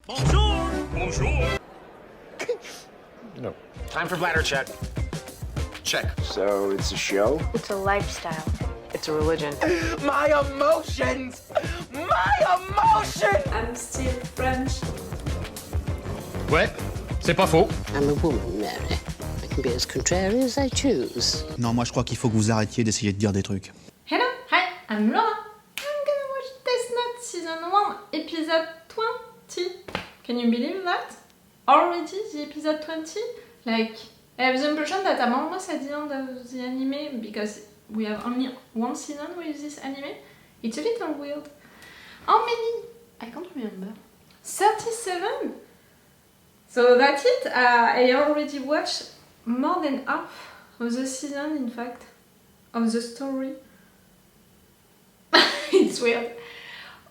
Bonjour! Bonjour! No. Time for bladder check. Check. So it's a show? It's a lifestyle. It's a religion. My emotions! My emotions! I'm still French. Ouais, c'est pas faux. I'm a woman, Mary. I can be as contrary as I choose. Non, moi je crois qu'il faut que vous arrêtiez d'essayer de dire des trucs. Hello, hi, I'm Laura. I'm gonna watch Death Note Season 1, Episode 20. Can you believe that? Already the episode 20? Like, I have the impression that I'm almost at the end of the anime because we have only one season with this anime. It's a little weird. How many? I can't remember. 37? So that's it. I already watched more than half of the season, in fact, of the story. It's weird.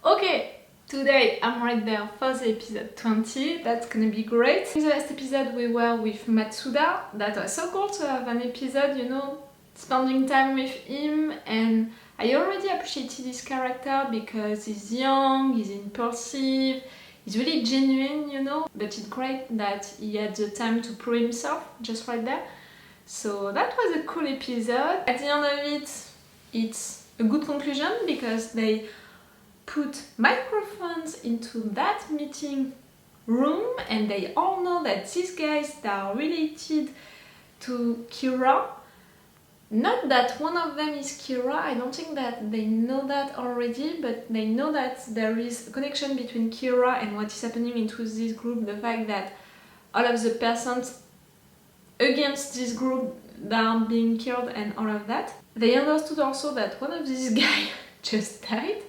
Okay, today I'm right there for the episode 20. That's gonna be great. In the last episode we were with Matsuda. That was so cool to have an episode, you know, spending time with him, and I already appreciated his character because he's young, he's impulsive, he's really genuine, you know, but it's great that he had the time to prove himself just right there. So that was a cool episode. At the end of it, it's a good conclusion because they put microphones into that meeting room and they all know that these guys are related to Kira. Not that one of them is Kira, I don't think that they know that already, but they know that there is a connection between Kira and what is happening into this group, the fact that all of the persons against this group that are being killed and all of that. They understood also that one of these guys just died.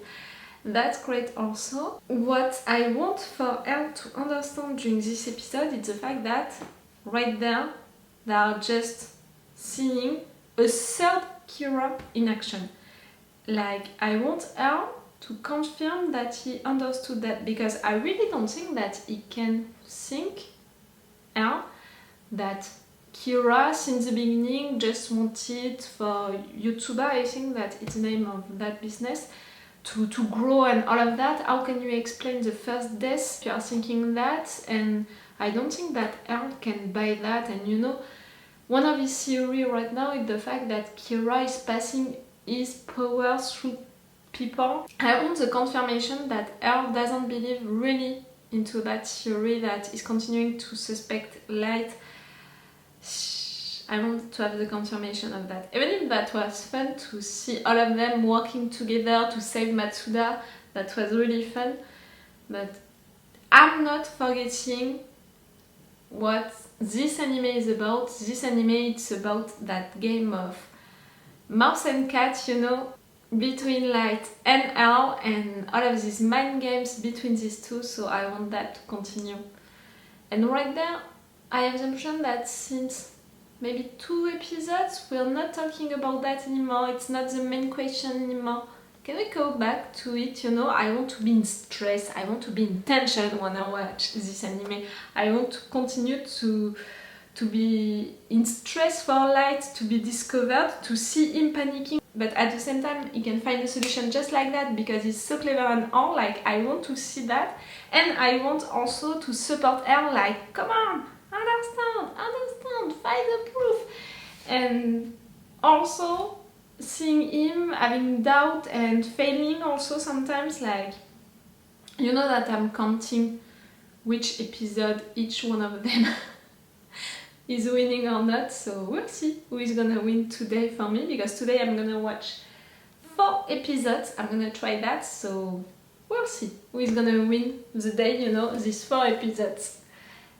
That's great also. What I want for Elle to understand during this episode is the fact that right there they are just seeing a third Kira in action. Like, I want Elle to confirm that he understood that, because I really don't think that he can think, Elle, that Kira since the beginning just wanted for Yotsuba, I think that it's the name of that business, to grow and all of that. How can you explain the first death if you are thinking that? And I don't think that Elle can buy that. And you know, one of his theory right now is the fact that Kira is passing his power through people. I want the confirmation that Elle doesn't believe really into that theory, that is continuing to suspect Light. I want to have the confirmation of that. Even if that was fun to see all of them working together to save Matsuda, that was really fun. But I'm not forgetting what this anime is about. This anime is about that game of mouse and cat, you know, between Light and Elle, and all of these mind games between these two, so I want that to continue. And right there, I have the impression that since maybe 2 episodes, we're not talking about that anymore. It's not the main question anymore. Can we go back to it? You know, I want to be in stress. I want to be in tension when I watch this anime. I want to continue to be in stress for Light to be discovered, to see him panicking. But at the same time, he can find a solution just like that because he's so clever and all. Like, I want to see that. And I want also to support her, like, come on! Understand, find the proof. And also seeing him having doubt and failing also sometimes, like, you know that I'm counting which episode each one of them is winning or not, so we'll see who is gonna win today for me, because today I'm gonna watch 4 episodes, I'm gonna try that, so we'll see who is gonna win the day, you know, these 4 episodes.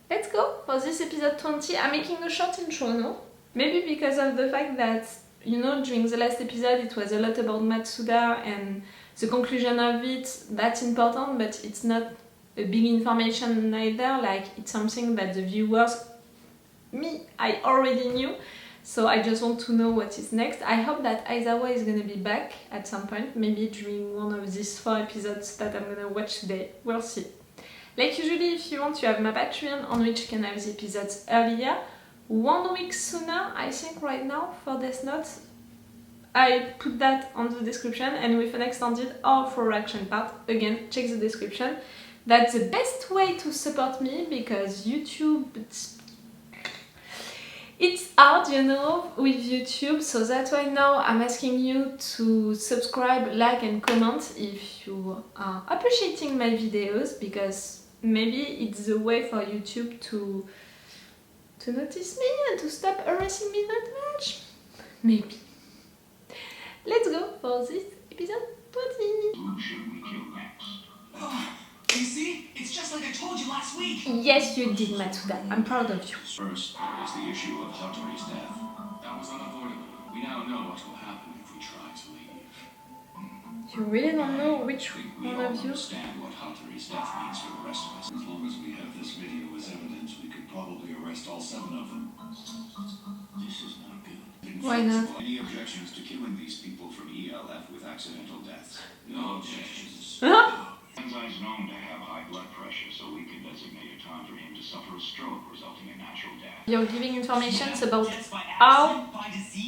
Let's go for this episode 20. I'm making a short intro, no? Maybe because of the fact that, you know, during the last episode it was a lot about Matsuda and the conclusion of it, that's important, but it's not a big information neither, like it's something that the viewers, me, I already knew, so I just want to know what is next. I hope that Aizawa is gonna be back at some point, maybe during one of these 4 episodes that I'm gonna watch today, we'll see. Like usually, if you want, you have my Patreon on which you can have the episodes earlier, 1 week sooner, I think right now, for Death Note. I put that on the description, and with an extended or full reaction part, again, check the description. That's the best way to support me because YouTube, it's hard, you know, with YouTube, so that's why now I'm asking you to subscribe, like and comment if you are appreciating my videos, because maybe it's the way for YouTube to notice me and to stop harassing me that much. Maybe. Let's go for this episode 20. Who should we kill next? You see? It's just like I told you last week! Yes, you did, Matsuda. I'm proud of you. First, there is the issue of Hattori's death. That was unavoidable. We now know what will happen if we try to leave. You really don't know which I think we one all of you? understand what Hattori's death means for the rest of us. As long as we have this video as evidence, we could probably arrest all 7 of them. This is not good. Why not? Any objections to killing these people from ELF with accidental deaths? No objections. Enzyme's known to have high blood pressure, so we can designate a time for him to suffer a stroke, resulting in natural death. You're giving information about how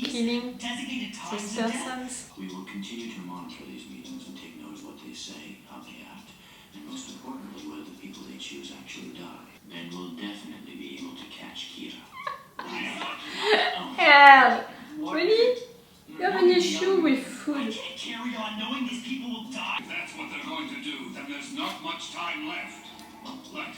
killing these persons. We will continue to monitor these meetings and take note of what they say, how they act, and most importantly, whether the people they choose actually die. Then we'll definitely be able to catch Kira. Hell! Really? You have an issue with food. Carry on knowing these people will die. If that's what they're going to do, then there's not much time left.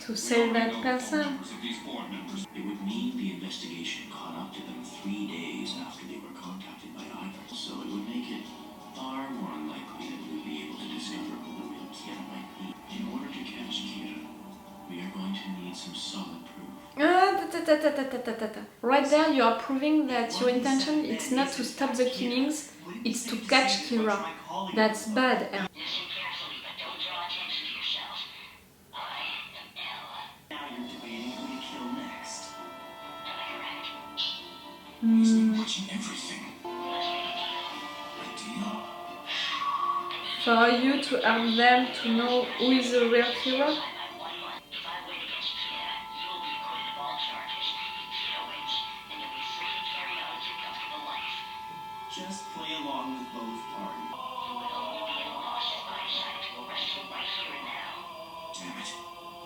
To save that person. It would mean the investigation caught up to them 3 days after they were contacted by Ivan. So it would make it far more unlikely that we would be able to discover who the real Kira might be. In order to catch Kira, we are going to need some solid proof. Right there, you are proving that your intention is not to stop the killings, it's to catch Kira. That's bad. Now you're debating who to kill next. He's been watching everything. Ideal. For you to help them to know who is the real Kira. Just play along with both parties. Damn it.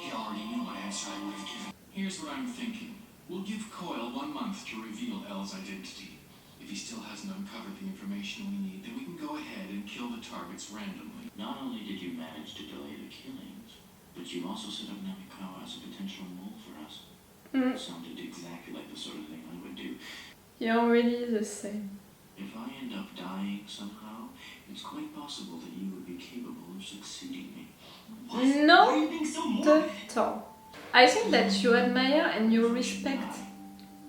He already knew what answer I would have given. Here's what I'm thinking. We'll give Coyle 1 month to reveal L's identity. If he still hasn't uncovered the information we need, then we can go ahead and kill the targets randomly. Not only did you manage to delay the killings, but you also set up Namikawa as a potential mole for us. Sounded exactly like the sort of thing I would do. You're really the same. If I end up dying somehow, it's quite possible that you would be capable of succeeding me. Not at all. I think that you admire and you respect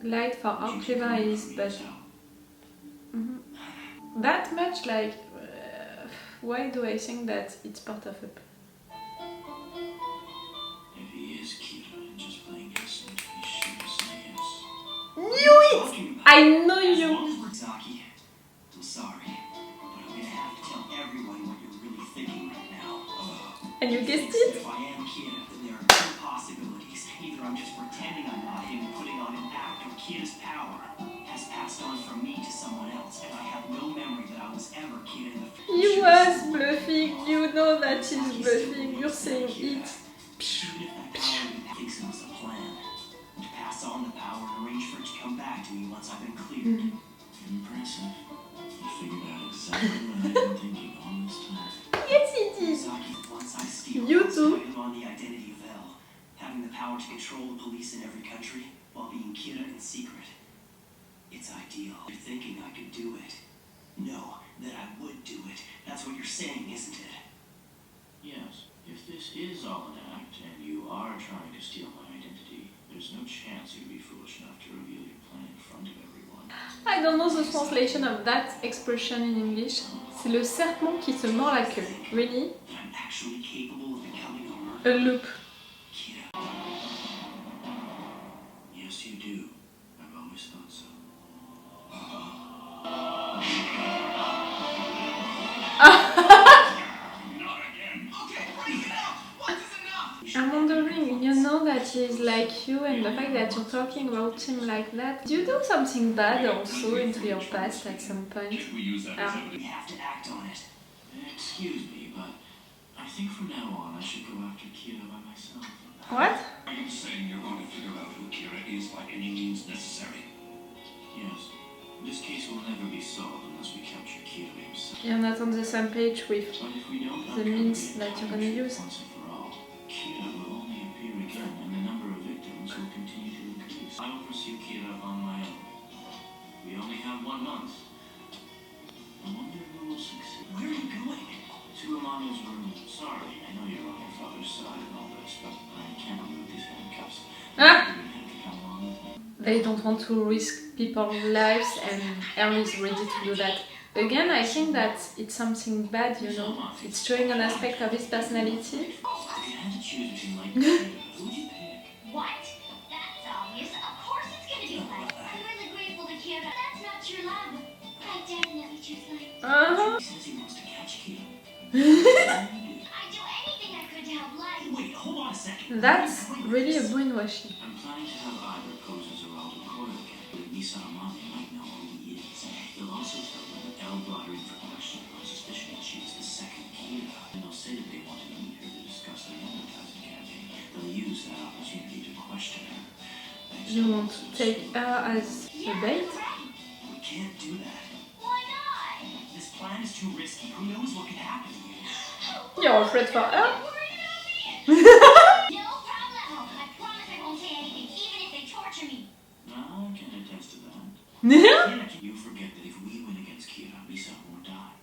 Light for how clever he is, but that much, like, why do I think that it's part of a... If he is Kira and just playing innocent, he should say yes. Knew it! I know you! Zaki, I'm sorry, but I'm gonna have to tell everyone what you're really thinking right now. And you guessed it? If I am Kira, then there are 2 possibilities. Either I'm just pretending I'm not him, putting on an act, or Kira's power has passed on from me to someone else, and I have no memory that I was ever Kira in the future. He was bluffing, you know that he's bluffing, you're saying it. Even if that power thinks it was a plan, to pass on the power and arrange for it to come back to me once I've been cleared. Impressive. You figured out exactly what I've been thinking all this time. Yes, he did. Zaki, once I steal You once too. I live on the identity of L, having the power to control the police in every country while being Kira in secret. It's ideal. You're thinking I could do it. No, that I would do it. That's what you're saying, isn't it? Yes. If this is all an act, and you are trying to steal my identity, there's no chance you'd be foolish enough to reveal your plan in front of everyone. I don't know the translation of that expression in English. C'est le serpent qui se mord la queue. Really? That I'm actually capable of becoming a A murderer. loop. Kira. Yes, you do. I've always thought so. Not again. Okay, break it up. What is enough? I'm wondering, you know that he's like you, and the fact that you're talking about him like that, do you do something bad also into your past at some point? We have to act on it. Excuse me, but I think from now on I should go after Kira by myself. What? Are you saying you're going to figure out who Kira is by any means necessary? Yes. This case will never be solved unless we capture Kira himself. You're not on the same page with But if we don't the means that you're gonna use. once and for all, Kira will only appear again, and the number of victims will continue to increase. I will pursue Kira on my own. We only have 1 month. I wonder who will succeed. Where are you going? To Amania's room. Sorry, I know you're on your father's side and all this, but I can't remove these handcuffs. Ah! You have to come along with me. They don't want to risk people's lives, and Elle is ready to do that. Again, I think that it's something bad, you know. It's showing an aspect of his personality. If you had to choose between Light and Kira, who would you pick? What? That's obvious. Of course it's gonna be Light. I'm really grateful to Kira. That's not your love. I definitely choose Light. Uh-huh. He says he wants to catch Kira. I'd do anything I could to help Light. Wait, hold on a second. That's really a brainwashing. I'm planning to have either pose as Geraldo Coil again, but Misa Amani might know who he is. He'll also tell them that Elle brought her in for questioning on suspicion that she was the second Kira. And they'll say that they want to meet her to discuss their advertising campaign. They'll use that opportunity to question her. Thanks You to want to take her as a bait? We can't do that. Why not? This plan is too risky. Who knows what could happen to you? You're afraid for her? No problem. I promise I won't say anything, even if they torture me. I can attest to that. You forget that if we win against Kira, Misa won't die.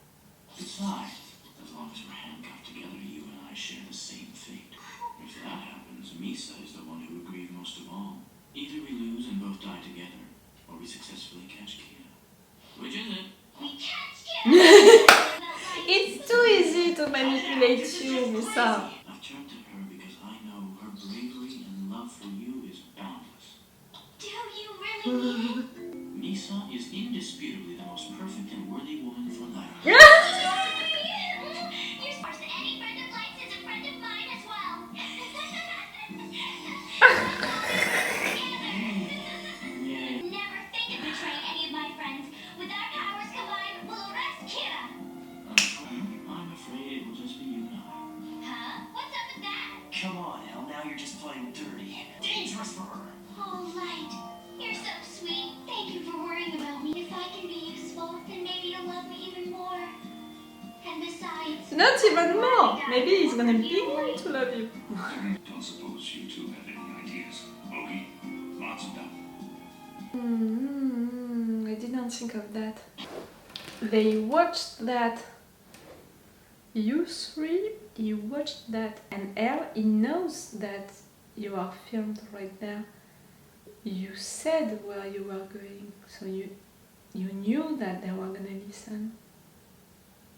Besides, as long as we're handcuffed together, you and I share the same fate. If that happens, Misa is the one who would grieve most of all. Either we lose and both die together, or we successfully catch Kira. Which is it? We catch Kira. It's too easy to manipulate you, Misa. I've turned to her because I know her bravery and love for you is boundless. Do you really mean it? Misa is indisputably the most perfect and worthy woman for life. You're smart. Any friend of Light's is a friend of mine as well. Never think of betraying any of my friends. With our powers combined, we'll arrest Kira. I'm afraid it will just be you and I. Huh? What's up with that? Come on, Elle, now you're just playing dirty. Dangerous for her. Oh, Light, you're so sweet. Thank you for worrying about me. If I can be useful, then maybe you'll love me even more. And besides, Not even more. Maybe he's gonna begin to love you. Don't suppose you two have any ideas. Bogey, lots of them. I didn't think of that. They watched that. You three, you watched that, and Elle, he knows that you are filmed right there. You said where you were going, so you knew that they were gonna listen.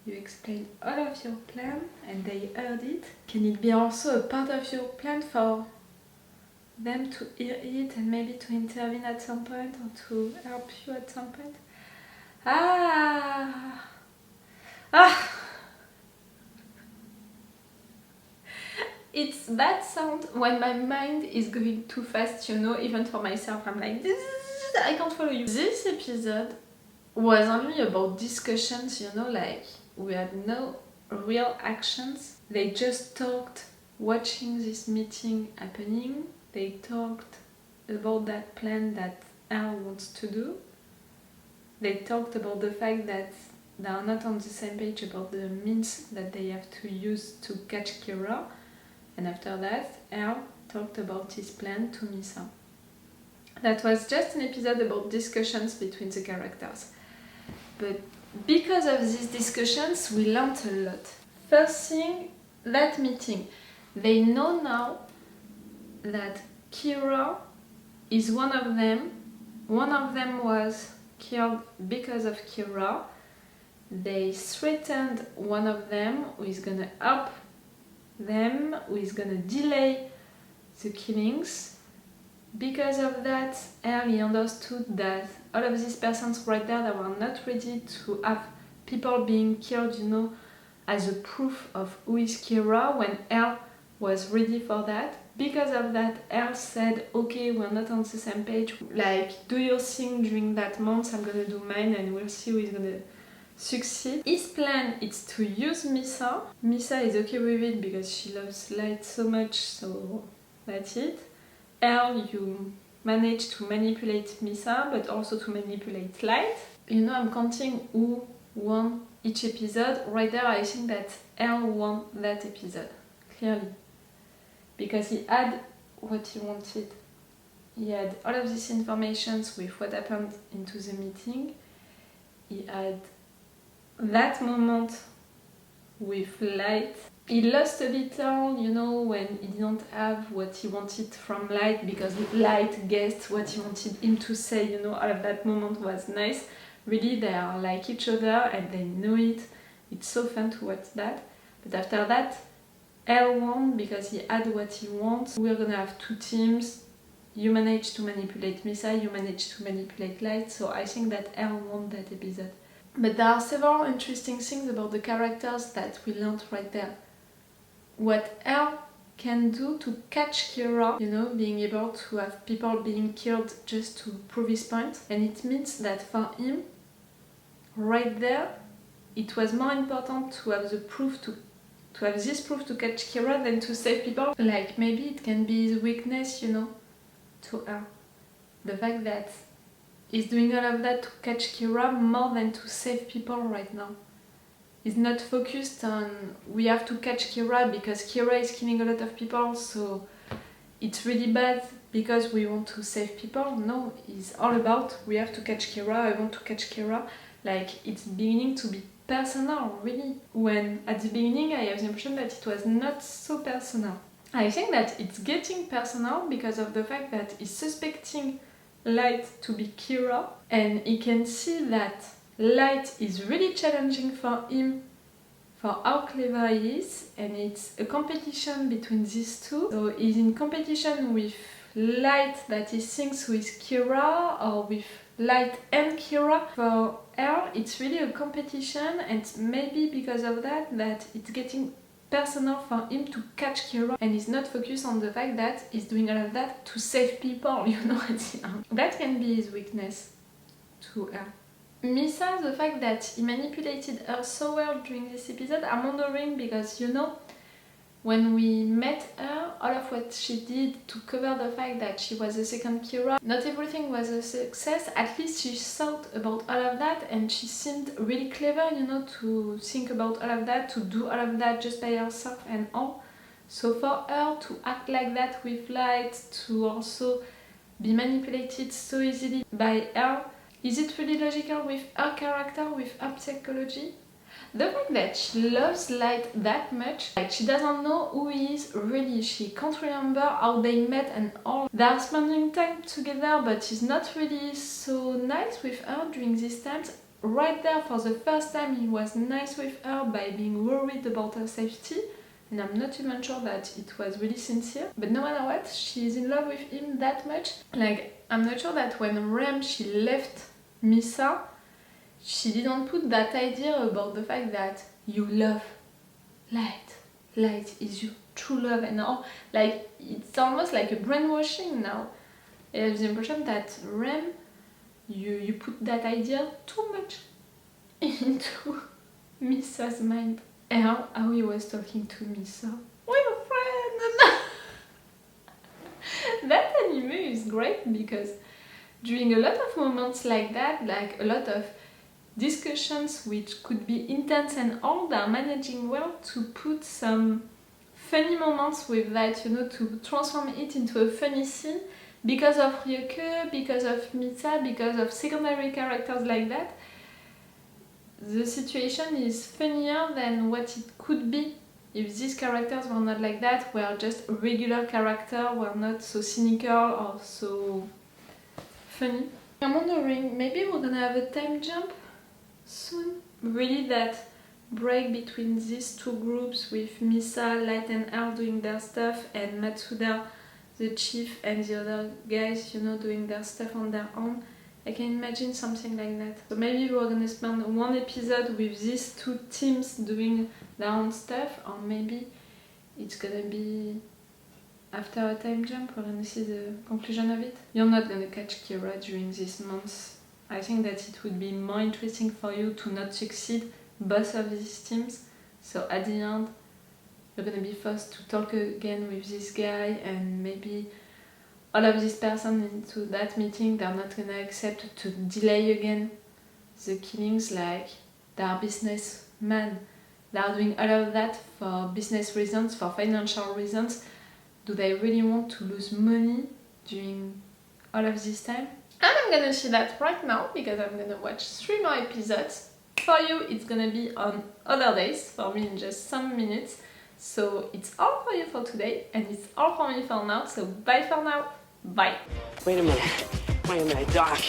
You explained all of your plan, and they heard it. Can it be also a part of your plan for them to hear it and maybe to intervene at some point or to help you at some point? Ah! It's that sound when my mind is going too fast, you know, even for myself, I'm like, I can't follow you. This episode was only about discussions, you know, like we had no real actions. They just talked watching this meeting happening. They talked about that plan that Elle wants to do. They talked about the fact that they are not on the same page about the means that they have to use to catch Kira. And after that, Elle talked about his plan to Misa. That was just an episode about discussions between the characters. But because of these discussions, we learned a lot. First thing, that meeting. They know now that Kira is one of them. One of them was killed because of Kira. They threatened one of them who is gonna help them, who is gonna delay the killings. Because of that, Elle understood that all of these persons right there that were not ready to have people being killed, you know, as a proof of who is Kira, when Elle was ready for that. Because of that, Elle said, okay, we're not on the same page. Like, do your thing during that month, I'm gonna do mine, and we'll see who is gonna succeed. His plan is to use Misa. Misa is okay with it because she loves Light so much, so that's it. Earl, you manage to manipulate Misa, but also to manipulate Light. You know, I'm counting who won each episode. Right there, I think that Earl won that episode, clearly. Because he had what he wanted. He had all of these informations with what happened into the meeting. He had that moment with Light. He lost a little, you know, when he didn't have what he wanted from Light, because Light guessed what he wanted him to say, you know, all of that moment was nice. Really, they are like each other and they know it. It's so fun to watch that. But after that, Earl won because he had what he wants. We're gonna have two teams. You managed to manipulate Misa, you managed to manipulate Light, so I think that Earl won that episode. But there are several interesting things about the characters that we learned right there. What Earl can do to catch Kira, you know, being able to have people being killed just to prove his point. And it means that for him, right there, it was more important to have the proof to have this proof to catch Kira than to save people. Like, maybe it can be his weakness, you know, to her. The fact that he's doing all of that to catch Kira more than to save people right now. He's not focused on we have to catch Kira because Kira is killing a lot of people, so it's really bad because we want to save people. No, it's all about we have to catch Kira, I want to catch Kira. Like, it's beginning to be personal, really. When at the beginning I have the impression that it was not so personal. I think that it's getting personal because of the fact that he's suspecting Light to be Kira, and he can see that Light is really challenging for him for how clever he is, and it's a competition between these two. So he's in competition with Light that he thinks with Kira, or with Light and Kira. For Earl, it's really a competition, and maybe because of that it's getting personal for him to catch Kira, and he's not focused on the fact that he's doing all of that to save people, you know, at the end. That can be his weakness to her. Misa, the fact that he manipulated her so well during this episode, I'm wondering because, you know, when we met her, all of what she did to cover the fact that she was the second Kira, not everything was a success. At least she thought about all of that, and she seemed really clever, you know, to think about all of that, to do all of that just by herself and all. So for her to act like that with Light, to also be manipulated so easily by her, is it really logical with her character, with her psychology? The fact that she loves Light that much, like she doesn't know who he is really, she can't remember how they met and all. They are spending time together, but he's not really so nice with her during these times. Right there, for the first time, he was nice with her by being worried about her safety, and I'm not even sure that it was really sincere. But no matter what, she's in love with him that much. Like, I'm not sure that when Rem, she left Misa, she didn't put that idea about the fact that you love Light. Light is your true love and all. Like, it's almost like a brainwashing now. I have the impression that Rem, you put that idea too much into Misa's mind. And how he was talking to Misa. We're friends! That anime is great because during a lot of moments like that, like a lot of discussions which could be intense and all, they're managing well to put some funny moments with that, you know, to transform it into a funny scene because of Ryuko, because of Misa, because of secondary characters like that. The situation is funnier than what it could be if these characters were not like that, were just a regular character, were not so cynical or so funny. I'm wondering, maybe we're gonna have a time jump soon? Really that break between these two groups with Misa, Light and Earl doing their stuff and Matsuda, the chief, and the other guys, you know, doing their stuff on their own. I can imagine something like that. So maybe we're gonna spend one episode with these two teams doing their own stuff, or maybe it's gonna be after a time jump, we're gonna see the conclusion of it. You're not gonna catch Kira during these months I think that it would be more interesting for you to not succeed both of these teams. So at the end, you're gonna be forced to talk again with this guy, and maybe all of this person into that meeting, they're not gonna accept to delay again the killings. Like, they are businessmen. They are doing all of that for business reasons, for financial reasons. Do they really want to lose money during all of this time? And I'm gonna see that right now because I'm gonna watch 3 more episodes. For you, it's gonna be on other days, for me in just some minutes. So it's all for you for today, and it's all for me for now. So bye for now. Bye. Wait a minute, Doc.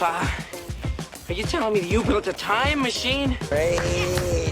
Are you telling me that you built a time machine? Hey.